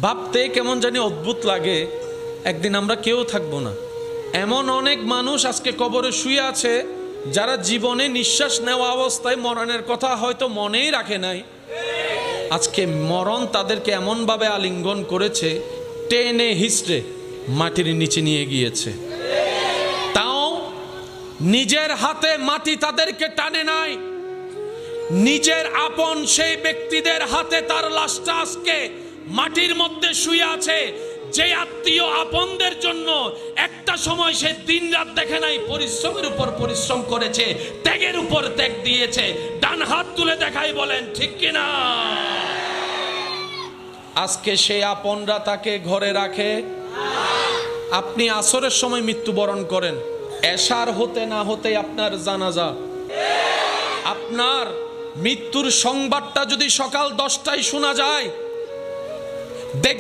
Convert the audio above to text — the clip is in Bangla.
ভাবতে কেমন জানি অদ্ভুত লাগে, একদিন আমরা কেউ থাকবো না। এমন অনেক মানুষ আজকে কবরে শুয়ে আছে যারা জীবনে নিঃশ্বাস নেওয়া অবস্থায় মরণের কথা হয়তো মনেই রাখে নাই। আজকে মরণ তাদেরকে এমনভাবে আলিঙ্গন করেছে, টেনে হিস্ট্রে মাটির নিচে নিয়ে গিয়েছে। তাও নিজের হাতে মাটি তাদেরকে টানে নাই, নিজের আপন সেই ব্যক্তিদের হাতে তার লাশটা আজকে মাটির মধ্যে শুয়ে আছে। যে আত্মীয় আপনদের জন্য একটা সময় সে দিন রাত দেখে নাই, পরিশ্রমের উপর পরিশ্রম করেছে, ত্যাগের উপর ত্যাগ দিয়েছে, ডান হাত তুলে দেখাই বলেন ঠিক কিনা? আজকে সেই আপনরা তাকে ঘরে রাখে। আপনি আসরের সময় মৃত্যুবরণ করেন, এশার হতে না হতে আপনার জানাজা। আপনার মৃত্যুর সংবাদটা যদি সকাল 10টায় শোনা যায়,